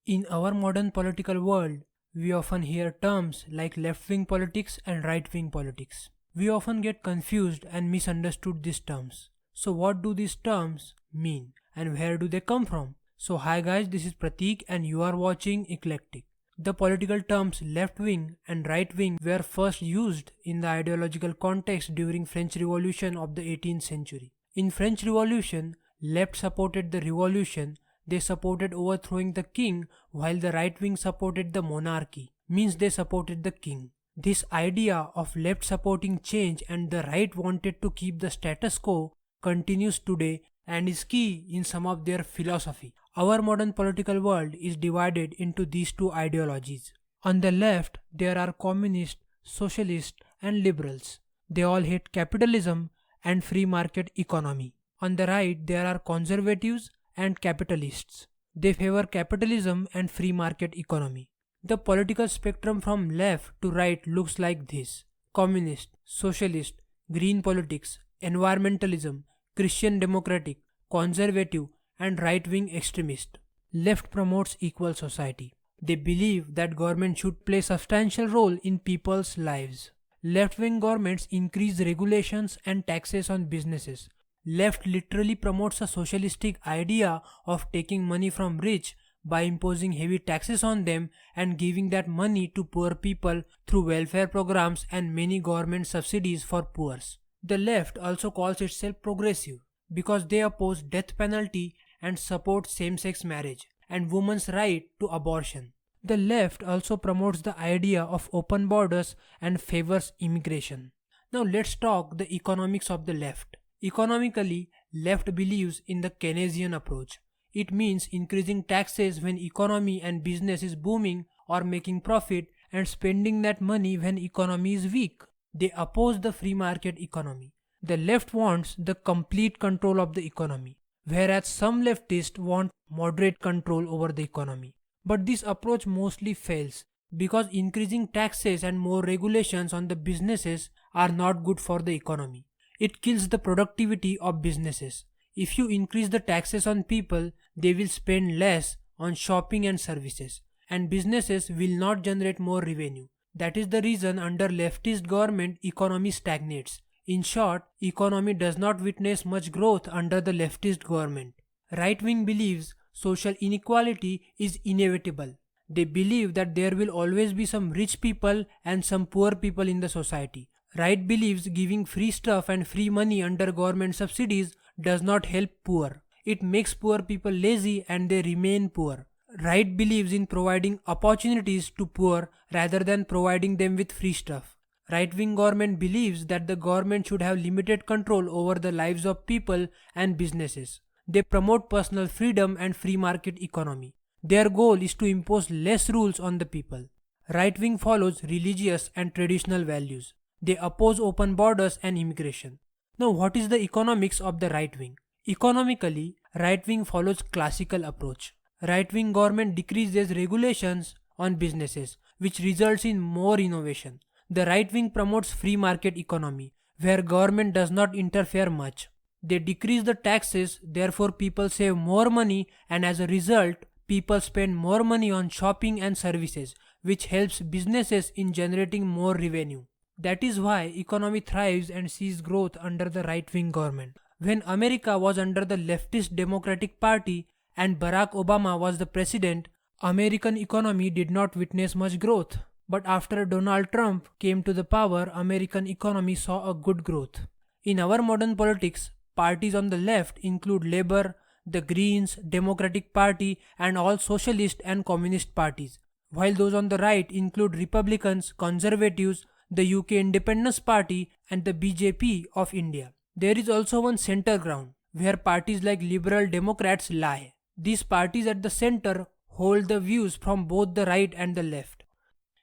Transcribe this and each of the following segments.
In our modern political world, we often hear terms like left-wing politics and right-wing politics. We often get confused and misunderstood these terms. So what do these terms mean and where do they come from? So hi guys, this is Pratik and you are watching Eclectic. The political terms left-wing and right-wing were first used in the ideological context during French Revolution of the 18th century. In French Revolution, left supported the revolution. They supported overthrowing the king, while the right wing supported the monarchy, means they supported the king. This idea of left supporting change and the right wanted to keep the status quo continues today and is key in some of their philosophy. Our modern political world is divided into these two ideologies. On the left, there are communists, socialists, and liberals. They all hate capitalism and free market economy. On the right, there are conservatives and capitalists. They favor capitalism and free market economy. The political spectrum from left to right looks like this: communist, socialist, green politics, environmentalism, Christian democratic, conservative, and right-wing extremist. Left promotes equal society. They believe that government should play a substantial role in people's lives. Left-wing governments increase regulations and taxes on businesses. Left literally promotes a socialistic idea of taking money from rich by imposing heavy taxes on them and giving that money to poor people through welfare programs and many government subsidies for poor. The left also calls itself progressive because they oppose death penalty and support same-sex marriage and women's right to abortion. The left also promotes the idea of open borders and favors immigration. Now let's talk the economics of the left. Economically, left believes in the Keynesian approach. It means increasing taxes when economy and business is booming or making profit and spending that money when economy is weak. They oppose the free market economy. The left wants the complete control of the economy, whereas some leftists want moderate control over the economy. But this approach mostly fails because increasing taxes and more regulations on the businesses are not good for the economy. It kills the productivity of businesses. If you increase the taxes on people, they will spend less on shopping and services, and businesses will not generate more revenue. That is the reason under leftist government, economy stagnates. In short, economy does not witness much growth under the leftist government. Right wing believes social inequality is inevitable. They believe that there will always be some rich people and some poor people in the society. Right believes giving free stuff and free money under government subsidies does not help poor. It makes poor people lazy and they remain poor. Right believes in providing opportunities to poor rather than providing them with free stuff. Right-wing government believes that the government should have limited control over the lives of people and businesses. They promote personal freedom and free market economy. Their goal is to impose less rules on the people. Right-wing follows religious and traditional values. They oppose open borders and immigration. Now what is the economics of the right wing? Economically, right wing follows classical approach. Right wing government decreases regulations on businesses, which results in more innovation. The right wing promotes free market economy, where government does not interfere much. They decrease the taxes, therefore people save more money, and as a result, people spend more money on shopping and services, which helps businesses in generating more revenue. That is why economy thrives and sees growth under the right-wing government. When America was under the leftist Democratic Party and Barack Obama was the president, American economy did not witness much growth. But after Donald Trump came to the power, American economy saw a good growth. In our modern politics, parties on the left include Labour, the Greens, Democratic Party, and all socialist and communist parties, while those on the right include Republicans, Conservatives, the UK Independence Party, and the BJP of India. There is also one center ground, where parties like Liberal Democrats lie. These parties at the center hold the views from both the right and the left.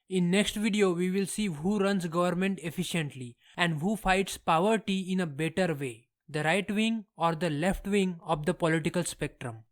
In next video, we will see who runs government efficiently and who fights poverty in a better way, the right wing or the left wing of the political spectrum.